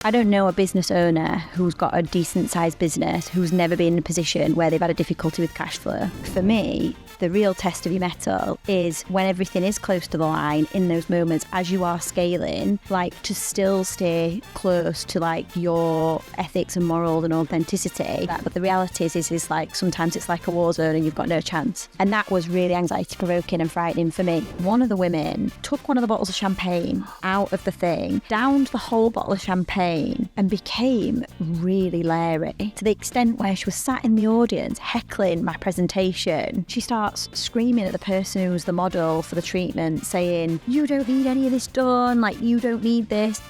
I don't know a business owner who's got a decent sized business who's never been in a position where they've had a difficulty with cash flow. For me, the real test of your mettle is when everything is close to the line in those moments as you are scaling, like to still stay close to like your ethics and morals and authenticity. But the reality is like sometimes it's like a war zone and you've got no chance. And that was really anxiety provoking and frightening for me. One of the women took one of the bottles of champagne out of the thing, downed the whole bottle of champagne and became really leery to the extent where she was sat in the audience heckling my presentation. She starts screaming at the person who's the model for the treatment, saying, "You don't need any of this done, like you don't need this."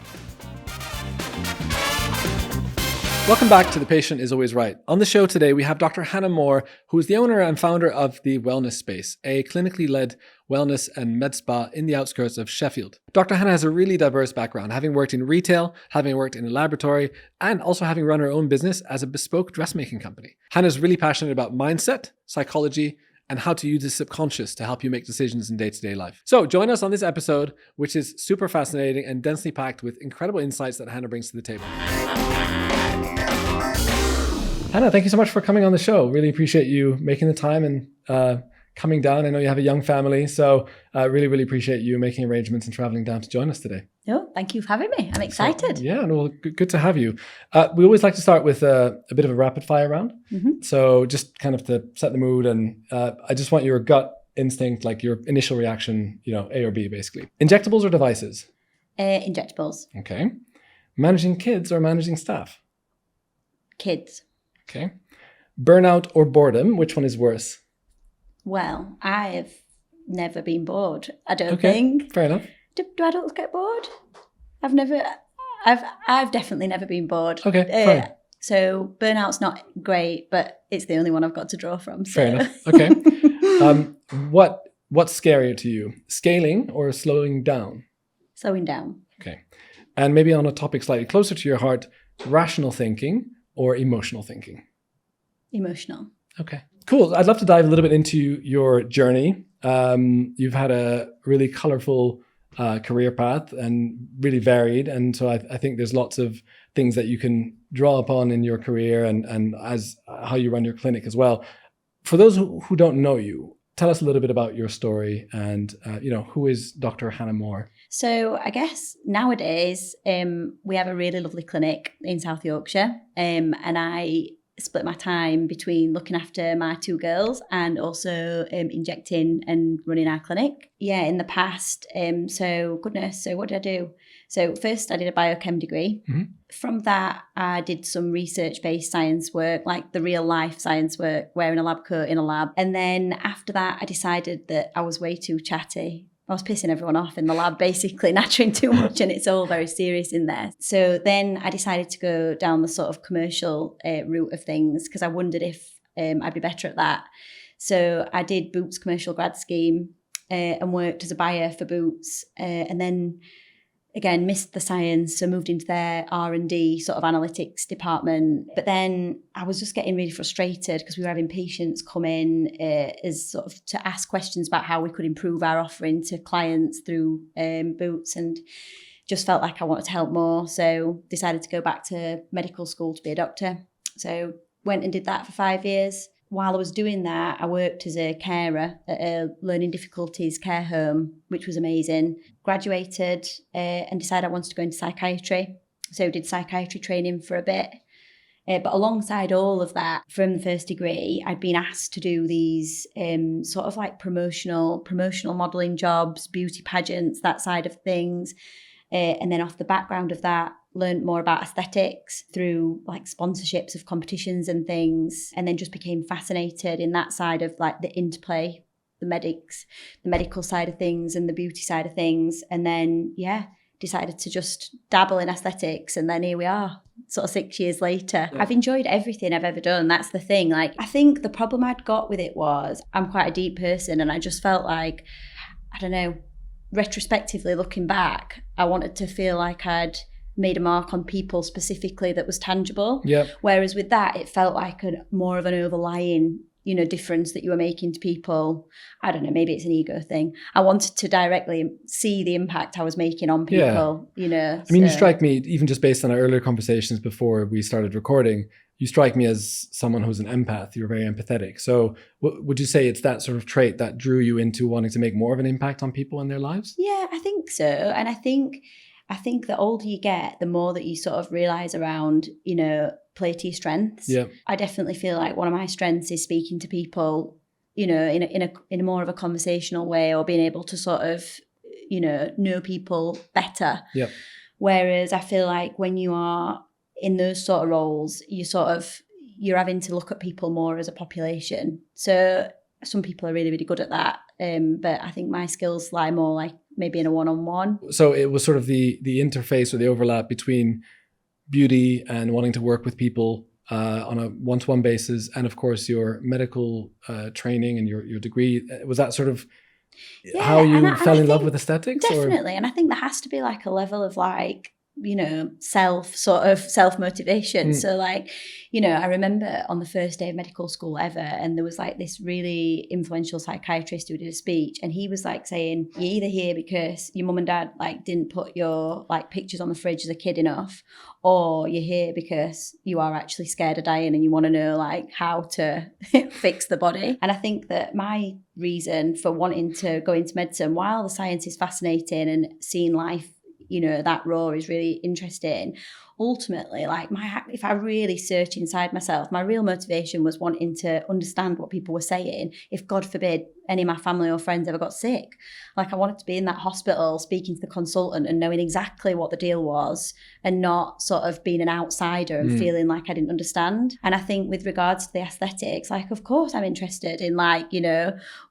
Welcome back to The Patient is Always Right. On the show today, we have Dr. Hannah Moore, who is the owner and founder of The Wellness Space, a clinically led wellness and med spa in the outskirts of Sheffield. Dr. Hannah has a really diverse background, having worked in retail, having worked in a laboratory, and also having run her own business as a bespoke dressmaking company. Hannah's really passionate about mindset, psychology, and how to use the subconscious to help you make decisions in day-to-day life. So join us on this episode, which is super fascinating and densely packed with incredible insights that Hannah brings to the table. Hannah, thank you so much for coming on the show. Really appreciate you making the time and coming down. I know you have a young family, so really appreciate you making arrangements and traveling down to join us today. No, thank you for having me. I'm excited. So, yeah, no, good to have you. We always like to start with a bit of a rapid fire round. Mm-hmm. So just kind of to set the mood, and I just want your gut instinct, like your initial reaction, A or B, basically. Injectables or devices? Injectables. Okay. Managing kids or managing staff? Kids. Okay. Burnout or boredom, which one is worse? Well, I've never been bored, I don't think. Fair enough. Do adults get bored? I've definitely never been bored. Okay, fine. So burnout's not great, but it's the only one I've got to draw from. So. Fair enough. Okay. What's scarier to you? Scaling or slowing down? Slowing down. Okay. And maybe on a topic slightly closer to your heart, rational thinking or emotional thinking? Emotional. Okay, cool. I'd love to dive a little bit into your journey. You've had a really colorful career path and really varied. And so I think there's lots of things that you can draw upon in your career and as how you run your clinic as well. For those who don't know you, tell us a little bit about your story and, who is Dr. Hannah Moore? So I guess nowadays we have a really lovely clinic in South Yorkshire and I split my time between looking after my two girls and also injecting and running our clinic. Yeah, in the past. So what did I do? So first I did a biochem degree. Mm-hmm. From that, I did some research-based science work, like the real life science work, wearing a lab coat in a lab. And then after that, I decided that I was way too chatty. I was pissing everyone off in the lab, basically, nattering too much, and it's all very serious in there. So then I decided to go down the sort of commercial route of things because I wondered if I'd be better at that. So I did Boots Commercial Grad Scheme and worked as a buyer for Boots, and then again missed the science, so moved into their R&D sort of analytics department. But then I was just getting really frustrated because we were having patients come in as sort of to ask questions about how we could improve our offering to clients through Boots, and just felt like I wanted to help more. So decided to go back to medical school to be a doctor. So went and did that for 5 years. While I was doing that, I worked as a carer at a learning difficulties care home, which was amazing. Graduated and decided I wanted to go into psychiatry. So did psychiatry training for a bit. But alongside all of that, from the first degree, I'd been asked to do these sort of like promotional modelling jobs, beauty pageants, that side of things. And then off the background of that, learned more about aesthetics through like sponsorships of competitions and things, and then just became fascinated in that side of like the interplay, the medical side of things and the beauty side of things. And then, decided to just dabble in aesthetics. And then here we are, sort of 6 years later. Yeah. I've enjoyed everything I've ever done. That's the thing. Like, I think the problem I'd got with it was I'm quite a deep person, and I just felt like, I don't know, retrospectively looking back, I wanted to feel like I'd made a mark on people specifically that was tangible. Yep. Whereas with that, it felt like more of an overlying difference that you were making to people. I don't know, maybe it's an ego thing. I wanted to directly see the impact I was making on people, I mean, you strike me, even just based on our earlier conversations before we started recording, you strike me as someone who's an empath. You're very empathetic. So would you say it's that sort of trait that drew you into wanting to make more of an impact on people in their lives? Yeah, I think so. And I think the older you get, the more that you sort of realize around, play to your strengths. Yeah. I definitely feel like one of my strengths is speaking to people, in a more of a conversational way, or being able to sort of, know people better. Yeah. Whereas I feel like when you are in those sort of roles, you're having to look at people more as a population. So some people are really, really good at that. But I think my skills lie more like maybe in a one-on-one. So it was sort of the interface or the overlap between beauty and wanting to work with people on a one-to-one basis, and of course your medical training and your degree. Was that sort of how you fell in love with aesthetics? Definitely. And I think there has to be like a level of like, self-motivation. So like, I remember on the first day of medical school ever, and there was like this really influential psychiatrist who did a speech, and he was like saying, you're either here because your mum and dad like didn't put your like pictures on the fridge as a kid enough, or you're here because you are actually scared of dying and you want to know like how to fix the body. And I think that my reason for wanting to go into medicine, while the science is fascinating and seeing life that raw is really interesting, ultimately, like if I really search inside myself, my real motivation was wanting to understand what people were saying. If God forbid any of my family or friends ever got sick, like I wanted to be in that hospital speaking to the consultant and knowing exactly what the deal was, and not sort of being an outsider and feeling like I didn't understand. And I think with regards to the aesthetics, like of course I'm interested in like,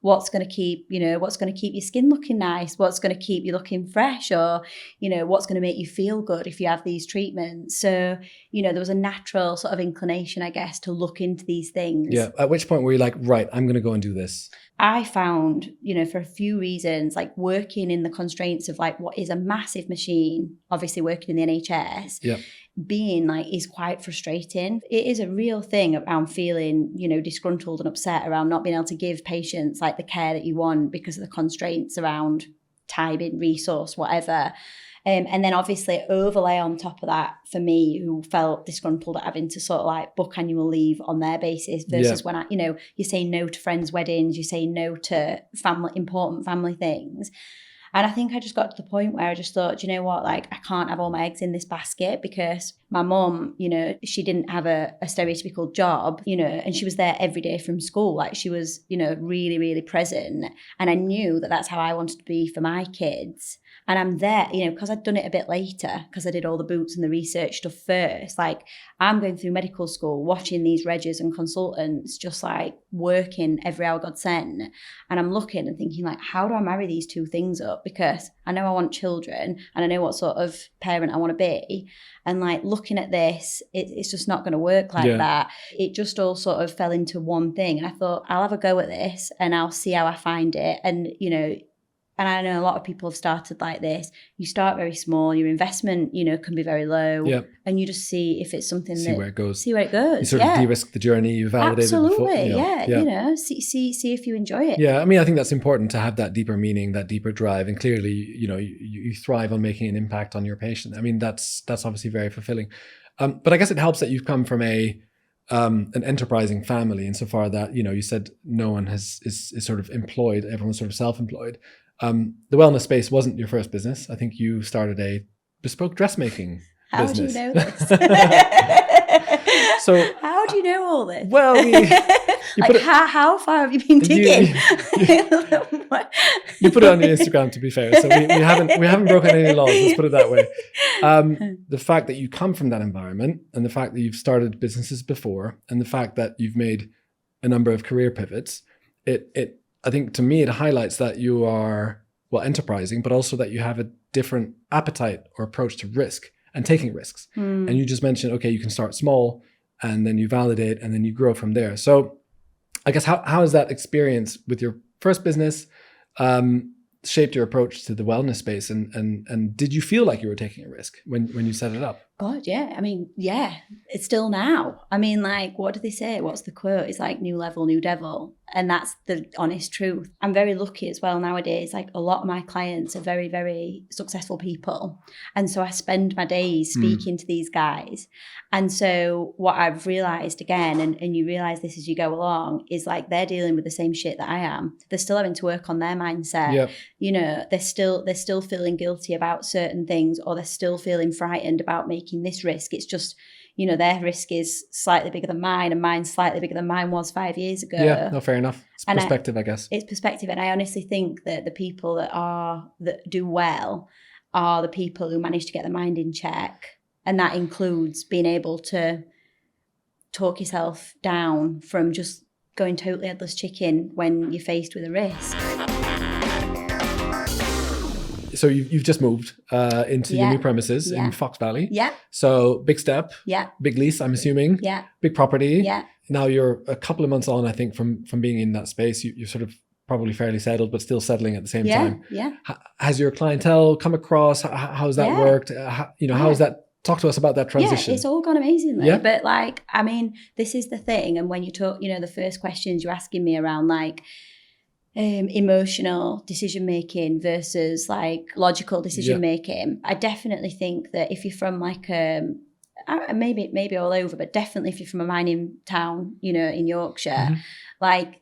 what's going to keep your skin looking nice, what's going to keep you looking fresh, or, what's going to make you feel good if you have these treatments. So, there was a natural sort of inclination, I guess, to look into these things. Yeah. At which point were you like, right, I'm going to go and do this? I found, for a few reasons, like working in the constraints of like what is a massive machine, obviously working in the NHS, being like is quite frustrating. It is a real thing around feeling, disgruntled and upset around not being able to give patients like the care that you want because of the constraints around time, resource, whatever. And then obviously overlay on top of that for me, who felt disgruntled at having to sort of like book annual leave on their basis versus when you say no to friends' weddings, you say no to important family things. And I think I just got to the point where I just thought, you know what, like I can't have all my eggs in this basket, because my mum, she didn't have a stereotypical job, and she was there every day from school. Like she was, really, really present. And I knew that that's how I wanted to be for my kids. And I'm there, because I'd done it a bit later, because I did all the boots and the research stuff first. Like I'm going through medical school, watching these reggers and consultants just like working every hour God sent. And I'm looking and thinking like, how do I marry these two things up? Because I know I want children and I know what sort of parent I want to be. And like looking at this, it's just not going to work like that. It just all sort of fell into one thing. And I thought, I'll have a go at this and I'll see how I find it. And, and I know a lot of people have started like this. You start very small, your investment, can be very low. And you just see if it's something see where it goes. You sort of de-risk the journey, you validate Absolutely, it before. See if you enjoy it. Yeah, I mean, I think that's important to have that deeper meaning, that deeper drive. And clearly, you thrive on making an impact on your patient. I mean, that's obviously very fulfilling. But I guess it helps that you've come from an enterprising family, insofar that, you said no one is sort of employed, everyone's sort of self-employed. The wellness space wasn't your first business. I think you started a bespoke dressmaking business. How do you know this? So how do you know all this? Well, how far have you been digging? You put it on your Instagram, to be fair. So we haven't broken any laws. Let's put it that way. The fact that you come from that environment, and the fact that you've started businesses before, and the fact that you've made a number of career pivots, I think to me, it highlights that you are, enterprising, but also that you have a different appetite or approach to risk and taking risks. And you just mentioned, okay, you can start small and then you validate and then you grow from there. So I guess how has that experience with your first business shaped your approach to the wellness space? And did you feel like you were taking a risk when you set it up? God, yeah. I mean, yeah, it's still now. I mean, like, what do they say? What's the quote? It's like new level, new devil. And that's the honest truth. I'm very lucky as well nowadays. Like, a lot of my clients are very, very successful people. And so I spend my days speaking to these guys. And so what I've realized again, and you realize this as you go along, is like they're dealing with the same shit that I am. They're still having to work on their mindset. Yep. You know, they're still feeling guilty about certain things, or they're still feeling frightened about making this risk. It's just, you know, their risk is slightly bigger than mine, and mine's slightly bigger than mine was 5 years ago. Yeah, no, fair enough. It's perspective, I guess. It's perspective. And I honestly think that the people that do well are the people who manage to get their mind in check. And that includes being able to talk yourself down from just going totally headless chicken when you're faced with a risk. So you've just moved into your new premises in Fox Valley. Yeah. So big step. Yeah. Big lease, I'm assuming. Yeah. Big property. Yeah. Now you're a couple of months on, I think, from being in that space. You're sort of probably fairly settled, but still settling at the same time. Yeah. Has your clientele come across? How's that worked? How's that? Talk to us about that transition. Yeah, it's all gone amazingly. Yeah. But like, I mean, this is the thing. And when you talk, you know, the first questions you're asking me around like, emotional decision making versus like logical decision making. I definitely think that if you're from like maybe all over, but definitely if you're from a mining town, you know, in Yorkshire, like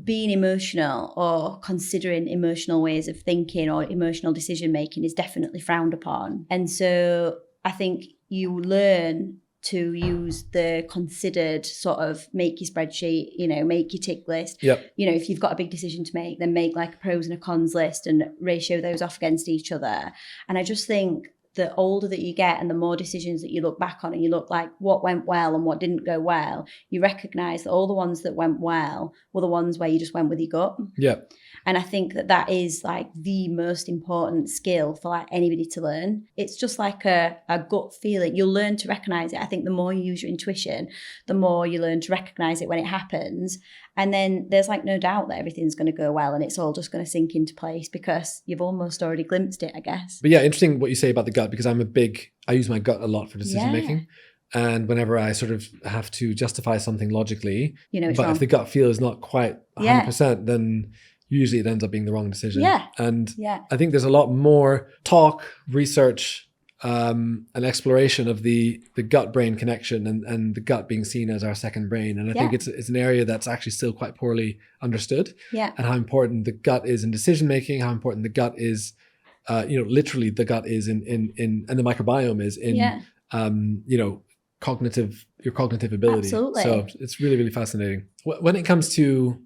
being emotional or considering emotional ways of thinking or emotional decision making is definitely frowned upon. And so I think you learn to use the considered sort of make your spreadsheet, you know, make your tick list. Yep. You know, if you've got a big decision to make, then make like a pros and a cons list and ratio those off against each other. And I just think the older that you get and the more decisions that you look back on and you look like what went well and what didn't go well, you recognize that all the ones that went well were the ones where you just went with your gut. Yeah. And I think that is like the most important skill for like anybody to learn. It's just like a gut feeling. You'll learn to recognize it. I think the more you use your intuition, the more you learn to recognize it when it happens. And then there's like no doubt that everything's going to go well and it's all just going to sink into place because you've almost already glimpsed it, I guess. But yeah, interesting what you say about the gut, because I use my gut a lot for decision making. And whenever I sort of have to justify something logically, you know, but if the gut feel is not quite 100%, then usually it ends up being the wrong decision. And I think there's a lot more talk, research, and exploration of the gut brain connection and the gut being seen as our second brain. And I think it's an area that's actually still quite poorly understood. And how important the gut is in decision making, how important the gut is, literally the gut is in and the microbiome is in, your cognitive ability. Absolutely. So it's really, really fascinating. When it comes to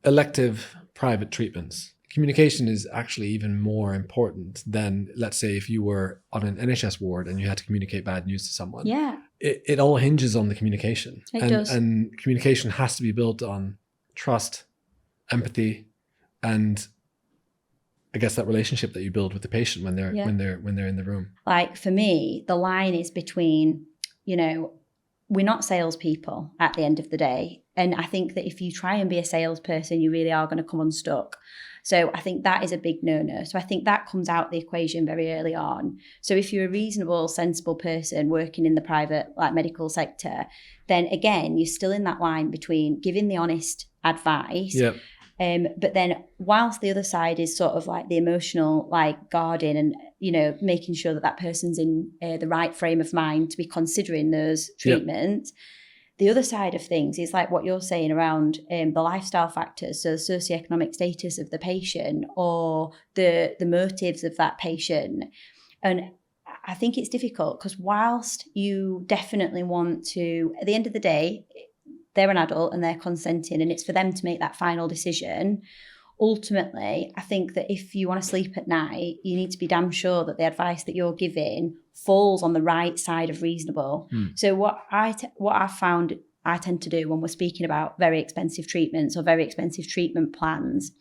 elective private treatments, communication is actually even more important than, let's say, if you were on an NHS ward and you had to communicate bad news to someone. It all hinges on the communication. It does. And communication has to be built on trust, empathy, and I guess that relationship that you build with the patient when they're in the room. Like for me, the line is between, we're not salespeople at the end of the day. And I think that if you try and be a salesperson, you really are going to come unstuck. So I think that is a big no-no. So I think that comes out the equation very early on. So if you're a reasonable, sensible person working in the private medical sector, then again, you're still in that line between giving the honest advice. But then whilst the other side is sort of like the emotional, guarding and, making sure that person's in the right frame of mind to be considering those treatments. The other side of things is like what you're saying around the lifestyle factors, so the socioeconomic status of the patient or the motives of that patient. And I think it's difficult because whilst you definitely want to, at the end of the day, they're an adult and they're consenting and it's for them to make that final decision. Ultimately, I think that if you want to sleep at night, you need to be damn sure that the advice that you're giving falls on the right side of reasonable. So what I found I tend to do when we're speaking about very expensive treatments or very expensive treatment plans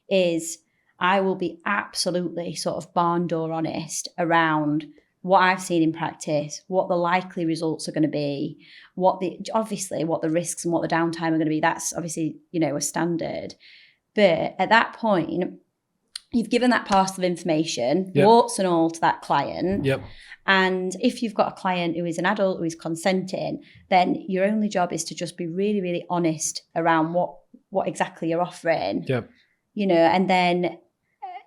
is I will be absolutely sort of barn door honest around what I've seen in practice, what the likely results are going to be, what the risks and what the downtime are going to be. That's obviously, a standard. But at that point, you've given that parcel of information, warts and all, to that client. And if you've got a client who is an adult, who is consenting, then your only job is to just be really, really honest around what exactly you're offering, and then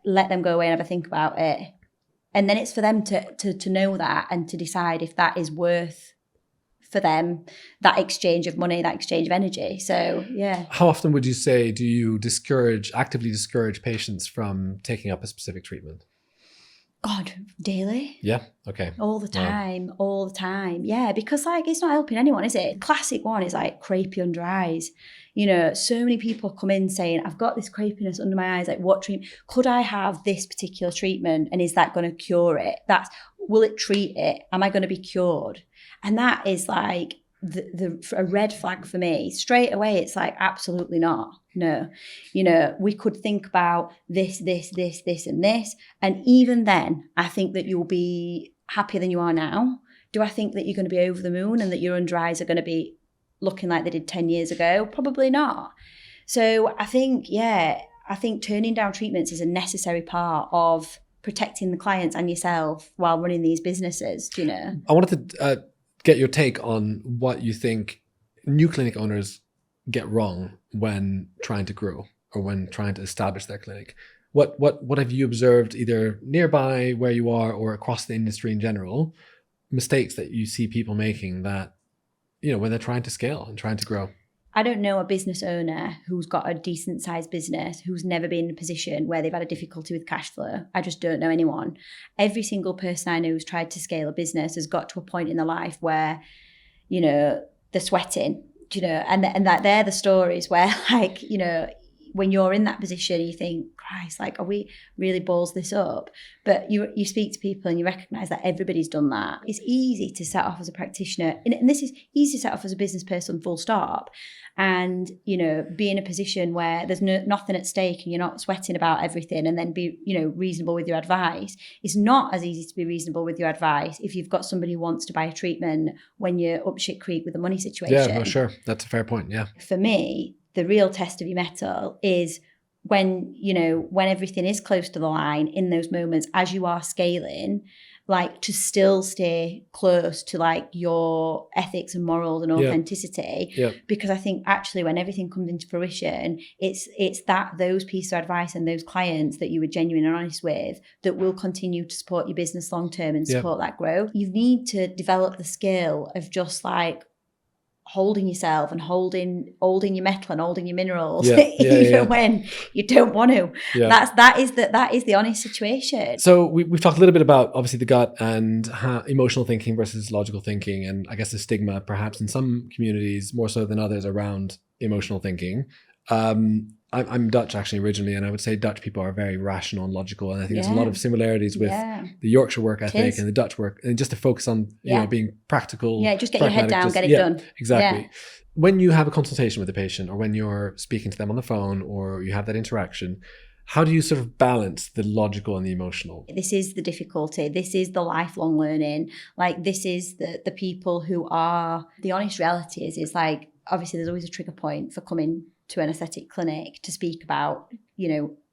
let them go away and have a think about it. And then it's for them to know that and to decide if that is worth for them, that exchange of money, that exchange of energy. So, yeah. How often would you say do you actively discourage patients from taking up a specific treatment? God, daily. Yeah. Okay. All the time. Yeah, because it's not helping anyone, is it? Classic one is crepey under eyes. So many people come in saying, I've got this crepiness under my eyes. What treatment? Could I have this particular treatment? And is that going to cure it? Will it treat it? Am I going to be cured? And that is a red flag for me. Straight away, it's absolutely not. No. We could think about this, and this. And even then, I think that you'll be happier than you are now. Do I think that you're going to be over the moon and that your under eyes are going to be looking like they did 10 years ago? Probably not. So I think turning down treatments is a necessary part of protecting the clients and yourself while running these businesses, I wanted to get your take on what you think new clinic owners get wrong when trying to grow or when trying to establish their clinic. What have you observed either nearby where you are or across the industry in general, mistakes that you see people making that, when they're trying to scale and trying to grow? I don't know a business owner who's got a decent sized business who's never been in a position where they've had a difficulty with cash flow. I just don't know anyone. Every single person I know who's tried to scale a business has got to a point in their life where, they're sweating, and that they're the stories where when you're in that position, you think, Christ, are we really balls this up? But you speak to people and you recognise that everybody's done that. It's easy to set off as a practitioner, and this is easy to set off as a business person, full stop, and, be in a position where there's nothing at stake and you're not sweating about everything, and then be, reasonable with your advice. It's not as easy to be reasonable with your advice if you've got somebody who wants to buy a treatment when you're up shit creek with the money situation. Yeah, no, sure. That's a fair point, yeah. For me, the real test of your mettle is when everything is close to the line in those moments as you are scaling, to still stay close to your ethics and morals and authenticity. Yeah. Because I think actually when everything comes into fruition, it's those pieces of advice and those clients that you were genuine and honest with that will continue to support your business long term and support that growth. You need to develop the skill of just holding yourself and holding your metal and holding your minerals, even when you don't want to. Yeah. That is the honest situation. So we've talked a little bit about obviously the gut and emotional thinking versus logical thinking, and I guess the stigma perhaps in some communities more so than others around emotional thinking. I'm Dutch actually originally, and I would say Dutch people are very rational and logical, and I think there's a lot of similarities with the Yorkshire work ethic and the Dutch work, and just to focus on being practical. Yeah, just get your head down, get it done. Exactly. Yeah. When you have a consultation with a patient, or when you're speaking to them on the phone, or you have that interaction, how do you sort of balance the logical and the emotional? This is the difficulty. This is the lifelong learning. This is the people who are, the honest reality is obviously there's always a trigger point for coming to an aesthetic clinic to speak about,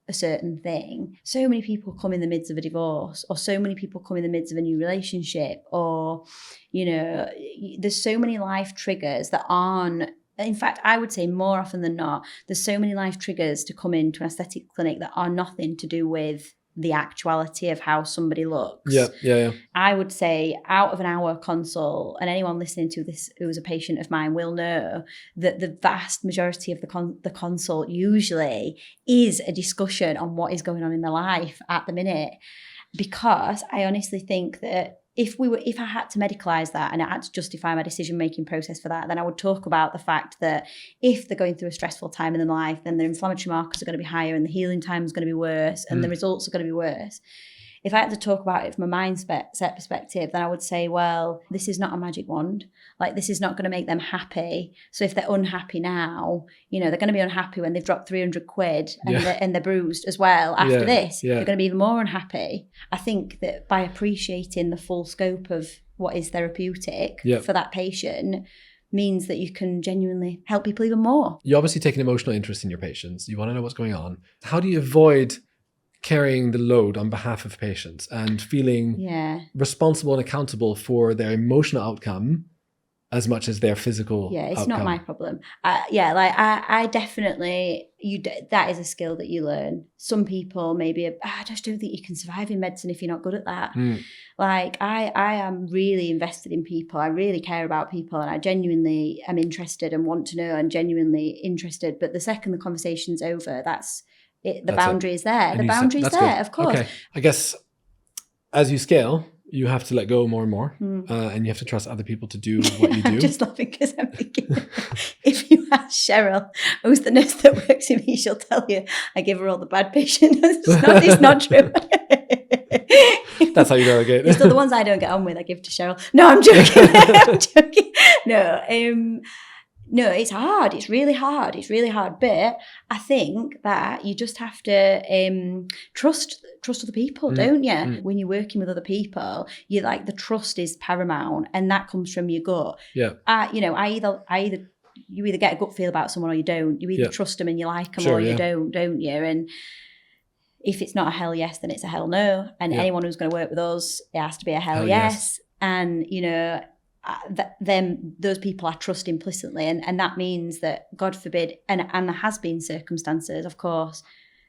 a certain thing. So many people come in the midst of a divorce, or so many people come in the midst of a new relationship, or, there's so many life triggers that aren't, in fact, I would say more often than not, there's so many life triggers to come into an aesthetic clinic that are nothing to do with the actuality of how somebody looks. Yeah. I would say out of an hour consult, and anyone listening to this who is a patient of mine will know that the vast majority of the consult usually is a discussion on what is going on in their life at the minute. Because I honestly think that if I had to medicalise that and I had to justify my decision-making process for that, then I would talk about the fact that if they're going through a stressful time in their life, then their inflammatory markers are going to be higher and the healing time is going to be worse and the results are going to be worse. If I had to talk about it from a mindset perspective, then I would say, well, this is not a magic wand. This is not going to make them happy. So if they're unhappy now, they're going to be unhappy when they've dropped 300 quid and they're bruised as well after this. They're going to be even more unhappy. I think that by appreciating the full scope of what is therapeutic for that patient means that you can genuinely help people even more. You obviously take an emotional interest in your patients. You want to know what's going on. How do you avoid carrying the load on behalf of patients and feeling responsible and accountable for their emotional outcome as much as their physical it's outcome. not my problem. I definitely, that is a skill that you learn. Some people maybe, I just don't think you can survive in medicine if you're not good at that. Like I am really invested in people. I really care about people, and I genuinely am interested and want to know and genuinely interested. But the second the conversation's over, that's it. The boundary is there. The boundary is there, of course. Okay. I guess as you scale, you have to let go more and more, and you have to trust other people to do what you do. I'm just laughing because I'm thinking, if you ask Cheryl, who's the nurse that works with me, she'll tell you I give her all the bad patients. It's not true. That's how you delegate. It's the ones I don't get on with, I give to Cheryl. No, I'm joking. I'm joking. No, it's hard. It's really hard. But I think that you just have to trust other people, don't you? When you're working with other people, you like the trust is paramount, and that comes from your gut. Yeah. You either get a gut feel about someone or you don't. You either trust them and you like them, or you don't you? And if it's not a hell yes, then it's a hell no. And anyone who's going to work with us, it has to be a hell yes. And those people I trust implicitly, and that means that, God forbid, and there has been circumstances, of course,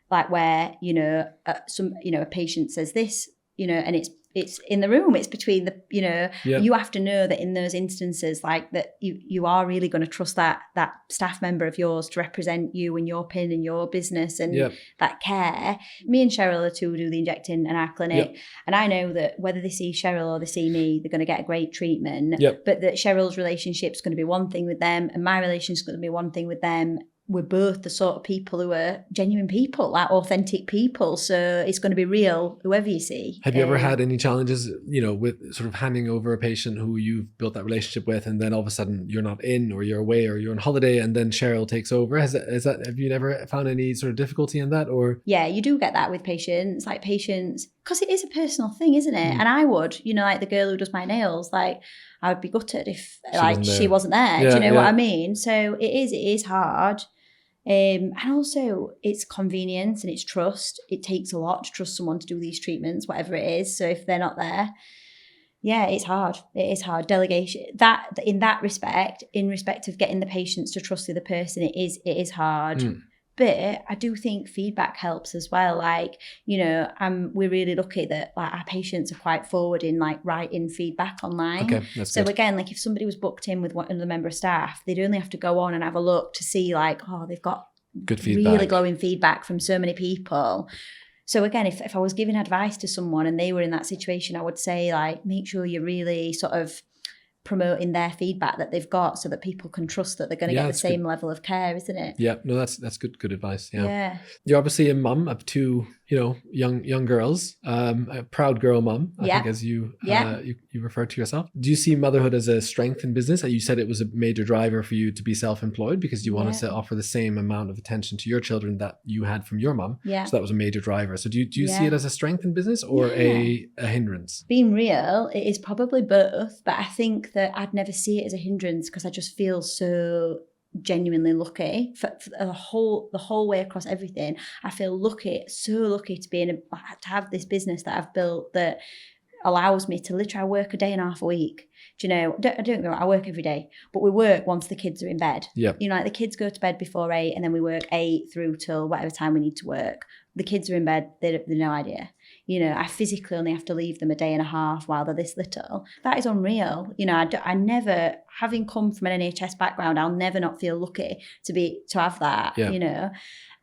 like where a patient says this, and it's in the room, it's between the you have to know that in those instances, like that you are really going to trust that staff member of yours to represent you and your pin and your business and that care. Me and Cheryl are two who do the injecting in our clinic, and I know that whether they see Cheryl or they see me, they're going to get a great treatment, but that Cheryl's relationship's going to be one thing with them and my relationship's going to be one thing with them. We're both the sort of people who are genuine people, like authentic people. So it's going to be real, whoever you see. Have you ever had any challenges, with sort of handing over a patient who you've built that relationship with, and then all of a sudden you're not in, or you're away, or you're on holiday, and then Cheryl takes over? Have you never found any sort of difficulty in that? Or yeah, you do get that with patients, because it is a personal thing, isn't it? And I would, like the girl who does my nails, like I would be gutted if she wasn't there. Do you know what I mean? So it is hard. And also it's convenience and it's trust. It takes a lot to trust someone to do these treatments, whatever it is. So if they're not there, it's hard. It is hard. Delegation, that in that respect, in respect of getting the patients to trust the other person, it is hard. But I do think feedback helps as well. Like, we're really lucky that like our patients are quite forward in like writing feedback online. Okay, that's so good. Again, like if somebody was booked in with another member of staff, they'd only have to go on and have a look to see like, they've got good feedback, really glowing feedback from so many people. So again, if I was giving advice to someone and they were in that situation, I would say like, make sure you're really sort of promoting their feedback that they've got so that people can trust that they're going to get the same level of care, isn't it? Yeah, no, that's good advice. Yeah. You're obviously a mum of two, young girls, a proud girl mum, I think, as you refer to yourself. Do you see motherhood as a strength in business? You said it was a major driver for you to be self-employed because you wanted to offer the same amount of attention to your children that you had from your mum. Yeah. So that was a major driver. So do you see it as a strength in business or a hindrance? Being real, it is probably both, but I think that I'd never see it as a hindrance because I just feel so genuinely lucky for the whole way across everything. I feel so lucky to be to have this business that I've built that allows me to literally work a day and a half a week. Do you know, I don't know, I work every day, but we work once the kids are in bed. Yeah. Like the kids go to bed before 8 and then we work 8 through till whatever time we need to work. The kids are in bed, they've no idea. I physically only have to leave them a day and a half while they're this little. That is unreal. I never, having come from an NHS background, I'll never not feel lucky to have that,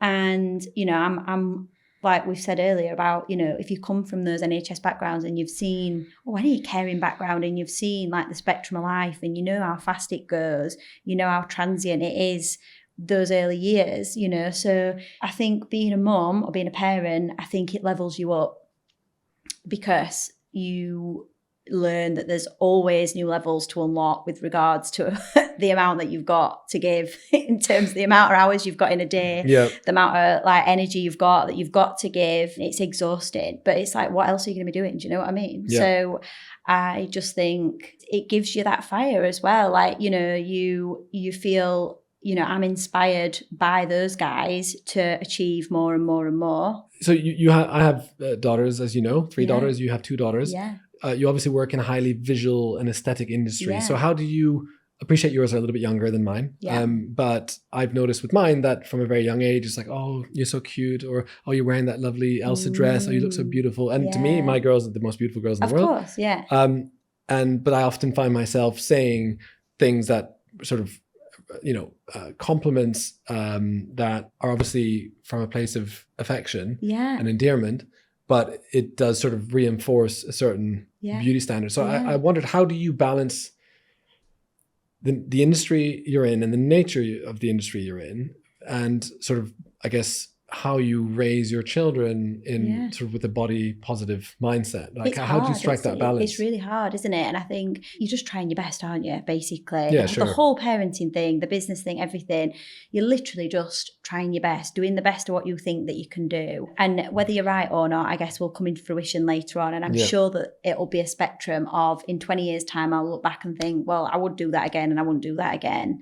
And, I'm like we've said earlier about, if you come from those NHS backgrounds and you've seen, any caring background and you've seen like the spectrum of life and you know how fast it goes, how transient it is, those early years, So I think being a mum or being a parent, I think it levels you up because you learn that there's always new levels to unlock with regards to the amount that you've got to give in terms of the amount of hours you've got in a day, the amount of like energy you've got to give. It's exhausting, but it's like, what else are you going to be doing? Do you know what I mean? Yeah. So I just think it gives you that fire as well. Like, you feel I'm inspired by those guys to achieve more and more and more. So I have daughters, as you know, 3 daughters. You have 2 daughters. Yeah. You obviously work in a highly visual and aesthetic industry. Yeah. So how do you appreciate yours are a little bit younger than mine? Yeah. But I've noticed with mine that from a very young age, it's like, oh, you're so cute, or oh, you're wearing that lovely Elsa dress, oh, you look so beautiful. And to me, my girls are the most beautiful girls in the world. Of course, yeah. But I often find myself saying things that sort of, compliments that are obviously from a place of affection and endearment, but it does sort of reinforce a certain beauty standard. So I wondered, how do you balance the industry you're in and the nature of the industry you're in, and sort of, I guess, how you raise your children in sort of with a body positive mindset? Like, how do you strike that balance? It's really hard, isn't it? And I think you're just trying your best, aren't you? Basically, yeah, sure. The whole parenting thing, the business thing, everything, you're literally just trying your best, doing the best of what you think that you can do. And whether you're right or not, I guess will come into fruition later on. And I'm sure that it'll be a spectrum of, in 20 years time, I'll look back and think, well, I would do that again and I wouldn't do that again.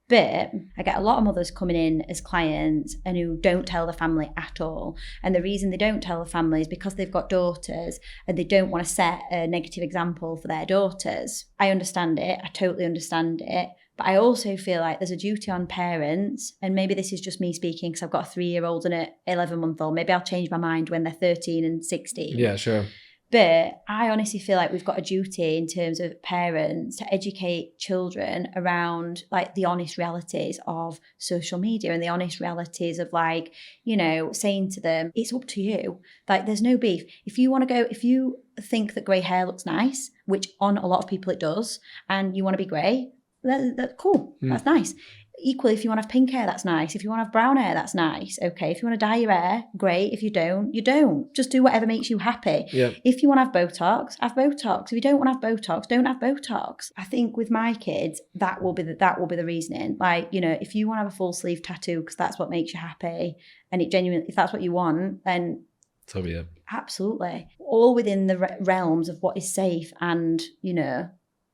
But I get a lot of mothers coming in as clients and who don't tell the family at all. And the reason they don't tell the family is because they've got daughters and they don't want to set a negative example for their daughters. I understand it. I totally understand it. But I also feel like there's a duty on parents, and maybe this is just me speaking because I've got a 3-year-old and an 11-month-old. Maybe I'll change my mind when they're 13 and 16. Yeah, sure. But I honestly feel like we've got a duty in terms of parents to educate children around like the honest realities of social media and the honest realities of like, saying to them, it's up to you. Like, there's no beef. If you think that grey hair looks nice, which on a lot of people it does, and you want to be grey, that's cool. That's nice. Equally, if you want to have pink hair, that's nice. If you want to have brown hair, that's nice. Okay. If you want to dye your hair, great. If you don't, you don't. Just do whatever makes you happy. Yeah. If you want to have Botox, have Botox. If you don't want to have Botox, don't have Botox. I think with my kids, that will be the reasoning. Like, if you want to have a full sleeve tattoo because that's what makes you happy, and it genuinely, if that's what you want, then so be it. Absolutely. All within the realms of what is safe and,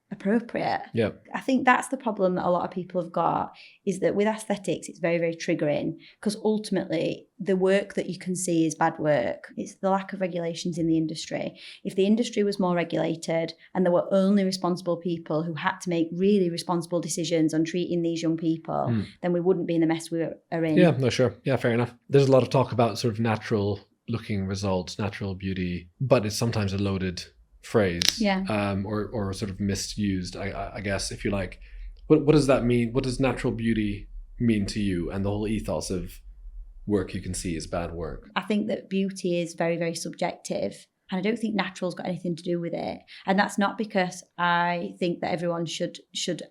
appropriate. Yeah. I think that's the problem that a lot of people have got, is that with aesthetics, it's very, very triggering, because ultimately the work that you can see is bad work. It's the lack of regulations in the industry. If the industry was more regulated and there were only responsible people who had to make really responsible decisions on treating these young people, then we wouldn't be in the mess we are in. Yeah, no, sure. Yeah, fair enough. There's a lot of talk about sort of natural looking results, natural beauty, but it's sometimes a loaded phrase, or sort of misused, I guess, if you like. What does that mean? What does natural beauty mean to you, and the whole ethos of work you can see is bad work? I think that beauty is very, very subjective, and I don't think natural's got anything to do with it. And that's not because I think that everyone should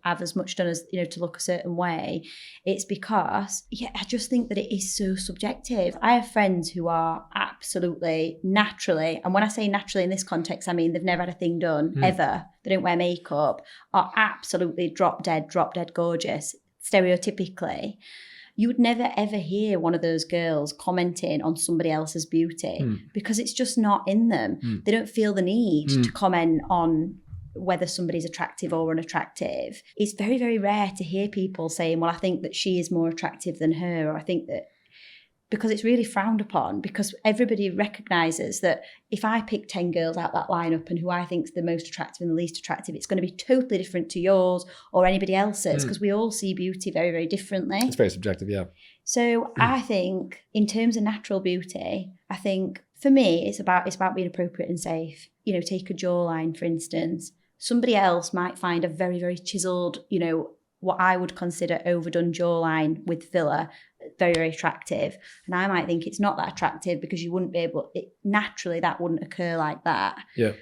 have as much done as, to look a certain way. It's because, I just think that it is so subjective. I have friends who are absolutely naturally, and when I say naturally in this context, I mean they've never had a thing done, ever. They don't wear makeup, are absolutely drop dead gorgeous, stereotypically. You would never, ever hear one of those girls commenting on somebody else's beauty because it's just not in them. They don't feel the need to comment on whether somebody's attractive or unattractive. It's very, very rare to hear people saying, well, I think that she is more attractive than her, or I think that, because it's really frowned upon, because everybody recognises that if I pick 10 girls out that lineup and who I think is the most attractive and the least attractive, it's going to be totally different to yours or anybody else's, because we all see beauty very, very differently. It's very subjective, yeah. So I think in terms of natural beauty, I think for me, it's about being appropriate and safe. Take a jawline, for instance. Somebody else might find a very, very chiseled, what I would consider overdone jawline with filler very, very attractive. And I might think it's not that attractive because you wouldn't be able, naturally that wouldn't occur like that. Yeah.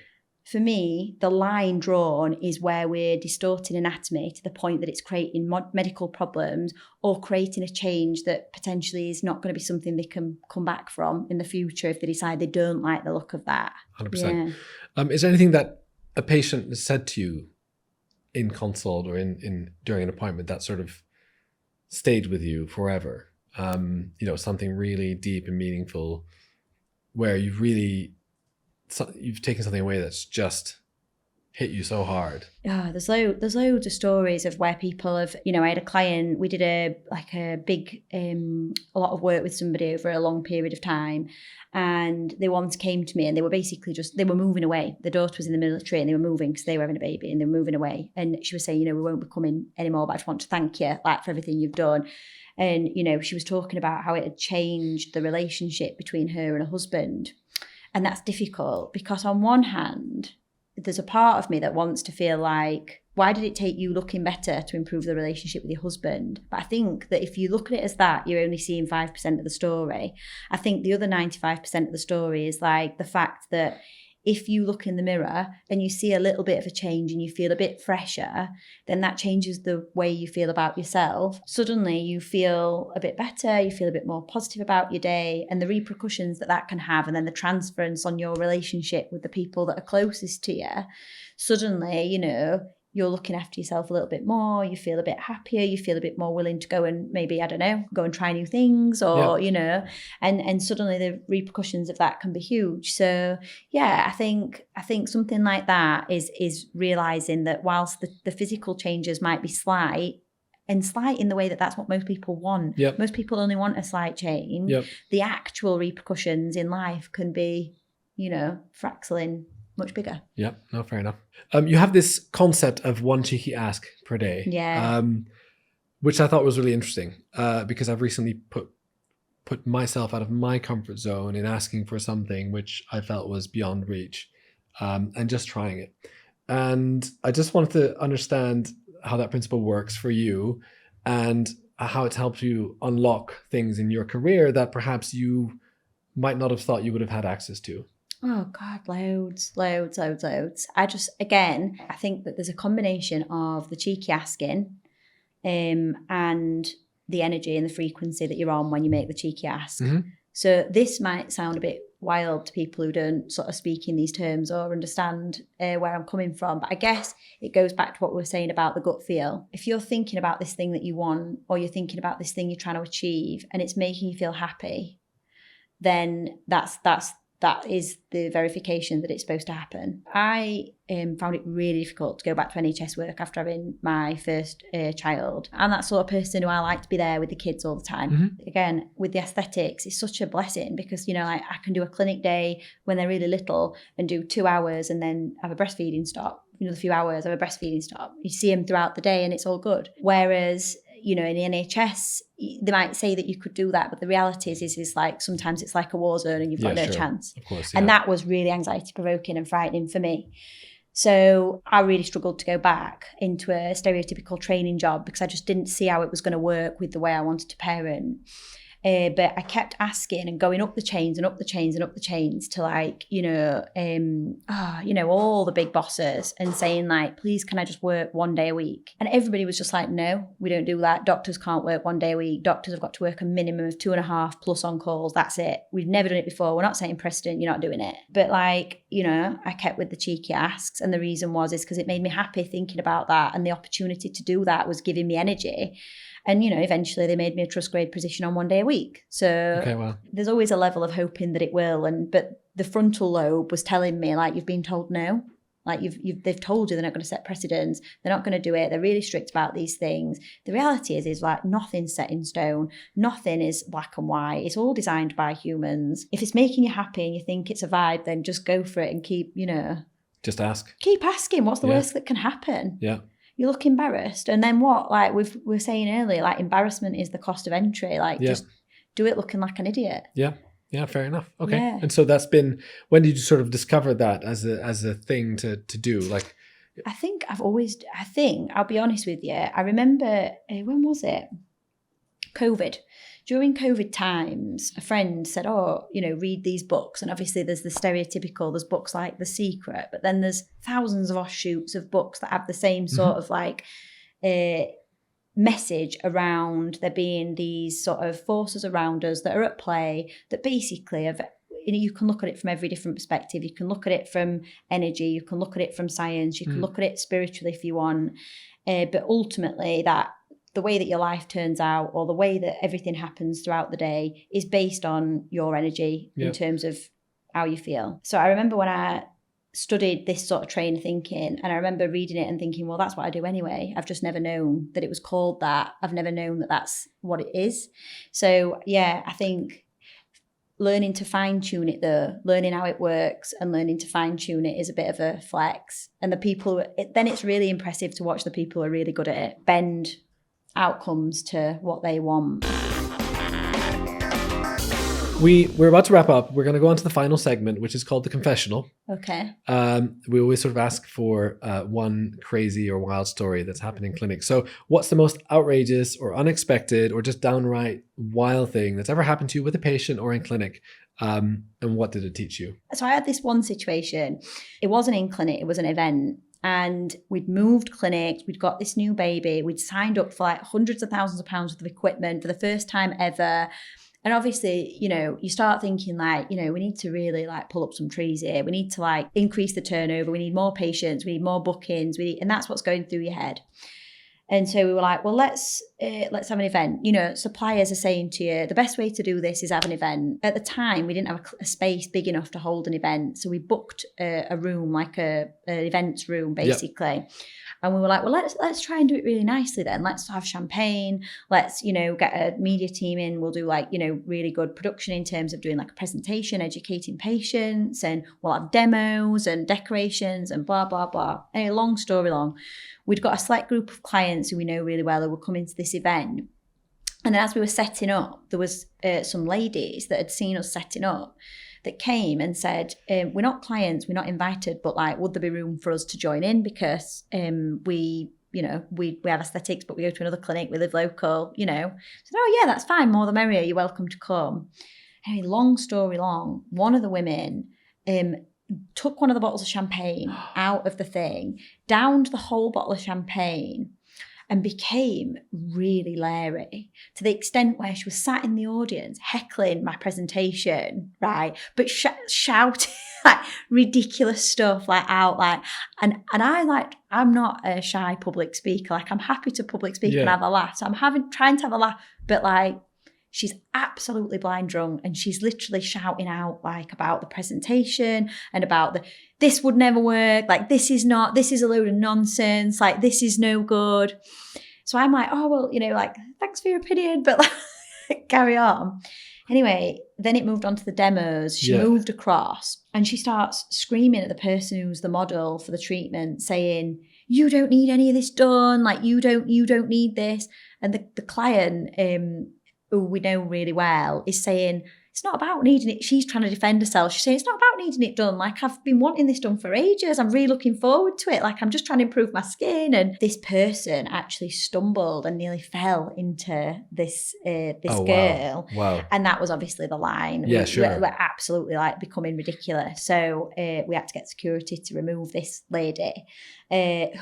For me, the line drawn is where we're distorting anatomy to the point that it's creating medical problems or creating a change that potentially is not going to be something they can come back from in the future if they decide they don't like the look of that. 100%. Yeah. Is there anything that a patient has said to you in consult or in during an appointment that sort of stayed with you forever? Something really deep and meaningful where you've taken something away that's just hit you so hard? Oh, there's loads of stories of where people have, I had a client, we did a big, a lot of work with somebody over a long period of time. And they once came to me and they were basically they were moving away. The daughter was in the military and they were moving because they were having a baby and they were moving away. And she was saying, we won't be coming anymore, but I just want to thank you for everything you've done. And, she was talking about how it had changed the relationship between her and her husband. And that's difficult because on one hand, there's a part of me that wants to feel like, why did it take you looking better to improve the relationship with your husband? But I think that if you look at it as that, you're only seeing 5% of the story. I think the other 95% of the story is like the fact that if you look in the mirror and you see a little bit of a change and you feel a bit fresher, then that changes the way you feel about yourself. Suddenly you feel a bit better, you feel a bit more positive about your day, and the repercussions that can have, and then the transference on your relationship with the people that are closest to you. Suddenly, you're looking after yourself a little bit more, you feel a bit happier, you feel a bit more willing to go and maybe, go and try new things or, and suddenly the repercussions of that can be huge. So yeah, I think something like that is realizing that whilst the physical changes might be slight, and slight in the way that that's what most people want. Yep. Most people only want a slight change. Yep. The actual repercussions in life can be, fractaling much bigger. Yeah, no, fair enough. You have this concept of one cheeky ask per day. Yeah. Which I thought was really interesting because I've recently put myself out of my comfort zone in asking for something which I felt was beyond reach and just trying it. And I just wanted to understand how that principle works for you and how it's helped you unlock things in your career that perhaps you might not have thought you would have had access to. Oh God, loads. I think that there's a combination of the cheeky asking and the energy and the frequency that you're on when you make the cheeky ask. Mm-hmm. So this might sound a bit wild to people who don't sort of speak in these terms or understand where I'm coming from. But I guess it goes back to what we were saying about the gut feel. If you're thinking about this thing that you want, or you're thinking about this thing you're trying to achieve and it's making you feel happy, then that is the verification that it's supposed to happen. I found it really difficult to go back to NHS work after having my first child. I'm that sort of person who I like to be there with the kids all the time. Mm-hmm. Again, with the aesthetics, it's such a blessing because, I can do a clinic day when they're really little and do 2 hours and then have a breastfeeding stop. Another few hours, have a breastfeeding stop. You see them throughout the day and it's all good. Whereas, in the NHS, they might say that you could do that, but the reality is like sometimes it's like a war zone and you've got no chance. Of course, And that was really anxiety provoking and frightening for me. So I really struggled to go back into a stereotypical training job because I just didn't see how it was going to work with the way I wanted to parent. But I kept asking and going up the chains and up the chains and up the chains to all the big bosses and saying like, please, can I just work 1 day a week? And everybody was just like, no, we don't do that. Doctors can't work 1 day a week. Doctors have got to work a minimum of 2.5 plus on calls. That's it. We've never done it before. We're not setting precedent. You're not doing it. But I kept with the cheeky asks. And the reason was because it made me happy thinking about that. And the opportunity to do that was giving me energy. And, eventually they made me a trust grade position on 1 day a week. So There's always a level of hoping that it will. But the frontal lobe was telling me, like, you've been told no. Like they've told you they're not going to set precedents. They're not going to do it. They're really strict about these things. The reality is like nothing's set in stone. Nothing is black and white. It's all designed by humans. If it's making you happy and you think it's a vibe, then just go for it and keep, just ask. Keep asking. What's the worst that can happen? Yeah. You look embarrassed. And then what? Like we were saying earlier, like embarrassment is the cost of entry. Like just do it looking like an idiot. Yeah. Yeah, fair enough. Okay. Yeah. And so that's been, when did you sort of discover that as a thing to do? Like, I think I'll be honest with you. I remember, when was it? COVID. During COVID times, a friend said, read these books. And obviously there's the stereotypical, there's books like The Secret, but then there's thousands of offshoots of books that have the same sort of like message around there being these sort of forces around us that are at play that basically have, you can look at it from every different perspective. You can look at it from energy, you can look at it from science, you can look at it spiritually if you want. But ultimately that the way that your life turns out or the way that everything happens throughout the day is based on your energy in terms of how you feel. So I remember when I studied this sort of trained thinking, and I remember reading it and thinking, well, that's what I do anyway. I've just never known that it was called that. I've never known that that's what it is. So yeah, I think learning to fine tune it though, learning how it works and learning to fine tune it is a bit of a flex. And the people, then it's really impressive to watch the people who are really good at it bend outcomes to what they want. We're about to wrap up. We're going to go on to the final segment, which is called the confessional. Okay. We always sort of ask for one crazy or wild story that's happened in clinic. So what's the most outrageous or unexpected or just downright wild thing that's ever happened to you with a patient or in clinic? And what did it teach you? So I had this one situation. It wasn't in clinic, it was an event. And we'd moved clinics, we'd got this new baby, we'd signed up for like hundreds of thousands of pounds worth of equipment for the first time ever. And obviously, you know, you start thinking like, you know, we need to really like pull up some trees here. We need to like increase the turnover. We need more patients. We need more bookings. And that's what's going through your head. And so we were like, well, let's have an event. You know, suppliers are saying to you, the best way to do this is have an event. At the time, we didn't have a space big enough to hold an event. So we booked a room, like an events room, basically. Yep. And we were like, well, let's try and do it really nicely then. Let's have champagne. Let's, you know, get a media team in. We'll do like, you know, really good production in terms of doing like a presentation, educating patients, and we'll have demos and decorations and blah, blah, blah. Anyway, long story long, we'd got a select group of clients who we know really well who were coming to this event. And then as we were setting up, there was some ladies that had seen us setting up that came and said, we're not clients, we're not invited, but like, would there be room for us to join in? Because we have aesthetics, but we go to another clinic, we live local, you know. So, oh yeah, that's fine, more the merrier, you're welcome to come. Anyway, long story long, one of the women took one of the bottles of champagne out of the thing, downed the whole bottle of champagne, and became really leery to the extent where she was sat in the audience heckling my presentation, right? But shouting like ridiculous stuff like out like, and I like, I'm not a shy public speaker. Like I'm happy to public speak and have a laugh. So I'm trying to have a laugh, but like she's absolutely blind drunk and she's literally shouting out like about the presentation and about this would never work. Like this is a load of nonsense. Like this is no good. So I'm like, oh, well, you know, like, thanks for your opinion, but like, carry on. Anyway, then it moved on to the demos. She moved across and she starts screaming at the person who's the model for the treatment saying, you don't need any of this done. Like you don't need this. And the client, who we know really well, is saying, it's not about needing it. She's trying to defend herself. She's saying, it's not about needing it done. Like, I've been wanting this done for ages. I'm really looking forward to it. Like, I'm just trying to improve my skin. And this person actually stumbled and nearly fell into this girl. Wow. And that was obviously the line. Yeah, sure. We're absolutely like becoming ridiculous. So we had to get security to remove this lady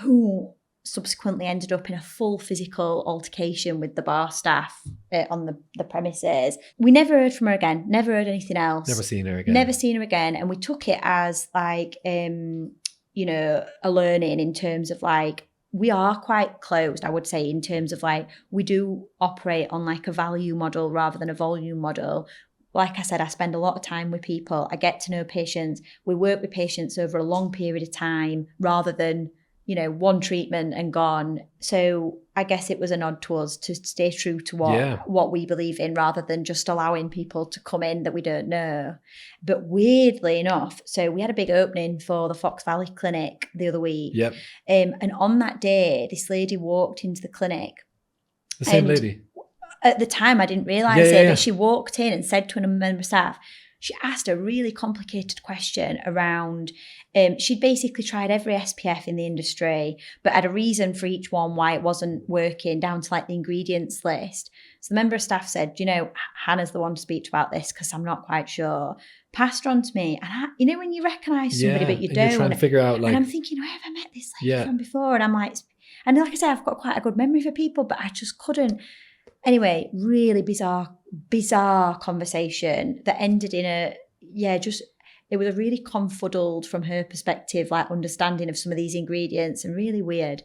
who subsequently ended up in a full physical altercation with the bar staff on the premises. We never heard from her again, never heard anything else. Never seen her again. And we took it as like, you know, a learning in terms of like, we are quite closed, I would say, in terms of like, we do operate on like a value model rather than a volume model. Like I said, I spend a lot of time with people. I get to know patients. We work with patients over a long period of time rather than, you know, one treatment and gone. So I guess it was a nod to us to stay true to what we believe in rather than just allowing people to come in that we don't know. But weirdly enough, so we had a big opening for the Fox Valley Clinic the other week. Yep. And on that day, this lady walked into the clinic. The same lady? At the time, I didn't realise it, but she walked in and said to a member of staff, she asked a really complicated question around, she'd basically tried every SPF in the industry, but had a reason for each one why it wasn't working, down to like the ingredients list. So the member of staff said, you know, Hannah's the one to speak to about this because I'm not quite sure. Passed on to me. And you know, when you recognise somebody but you don't. You're trying to figure out like. And I'm thinking, where have I met this lady from before? And I'm like, and like I say, I've got quite a good memory for people, but I just couldn't. Anyway, really bizarre conversation that ended in it was a really confuddled from her perspective, like understanding of some of these ingredients and really weird.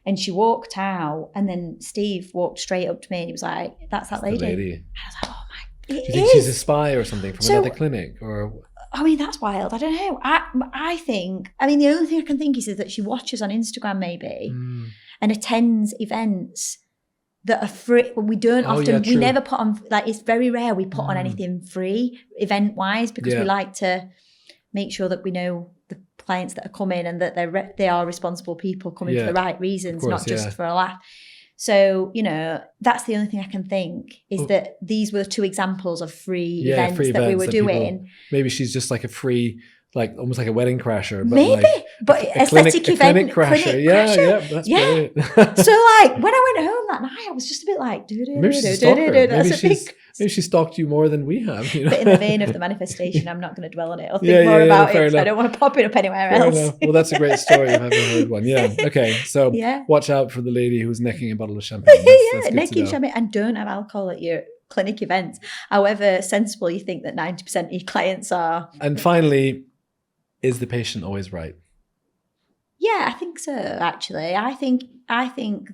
And she walked out and then Steve walked straight up to me and he was like, that's that lady. And I was like, oh my, do you think she's a spy or something from another clinic or? I mean, that's wild. I don't know. I think, I mean, the only thing I can think is that she watches on Instagram maybe and attends events that are free. We don't often, we never put on, like, it's very rare we put on anything free event-wise, because we like to make sure that we know the clients that are coming and that they are responsible people coming for the right reasons, not just for a laugh. So, you know, that's the only thing I can think is that these were 2 examples of free events that we were doing. Maybe she's just like a free, like almost like a wedding crasher. But maybe, like but aesthetic event. Clinic crasher. Yeah, that's brilliant. So like when I went home that night, I was just a bit like, maybe she's a stalker. Maybe she stalked you more than we have. You know? But in the vein of the manifestation, I'm not going to dwell on it. I'll think more about it. I don't want to pop it up anywhere else. Well, that's a great story. I've never heard one. Yeah. Okay. So watch out for the lady who's necking a bottle of champagne. That's necking champagne, and don't have alcohol at your clinic events. However sensible you think that 90% of your clients are. And finally, is the patient always right? Yeah, I think so, actually. I think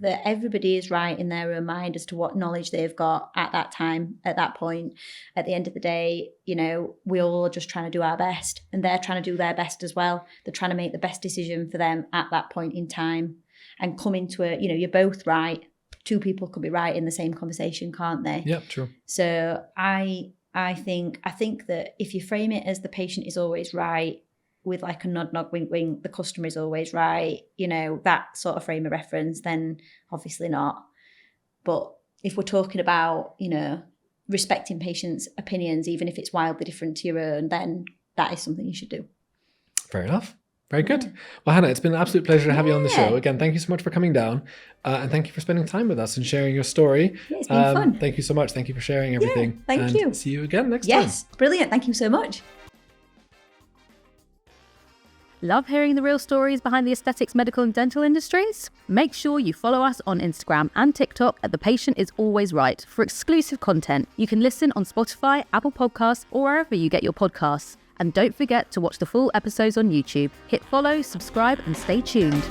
that everybody is right in their own mind as to what knowledge they've got at that time, at that point. At the end of the day, you know, we all are just trying to do our best, and they're trying to do their best as well. They're trying to make the best decision for them at that point in time and come into it. You know, you're both right. 2 people could be right in the same conversation, can't they? Yeah, true. So I think that if you frame it as the patient is always right, with like a nod, wink, wink, the customer is always right, you know, that sort of frame of reference, then obviously not. But if we're talking about, you know, respecting patients' opinions, even if it's wildly different to your own, then that is something you should do. Fair enough. Very good. Well, Hannah, it's been an absolute pleasure to have you on the show. Again, thank you so much for coming down, and thank you for spending time with us and sharing your story. Yeah, it's been fun. Thank you so much. Thank you for sharing everything. Thank you. See you again next time. Yes, brilliant. Thank you so much. Love hearing the real stories behind the aesthetics, medical and dental industries? Make sure you follow us on Instagram and TikTok at The Patient Is Always Right for exclusive content. You can listen on Spotify, Apple Podcasts, or wherever you get your podcasts. And don't forget to watch the full episodes on YouTube. Hit follow, subscribe, and stay tuned.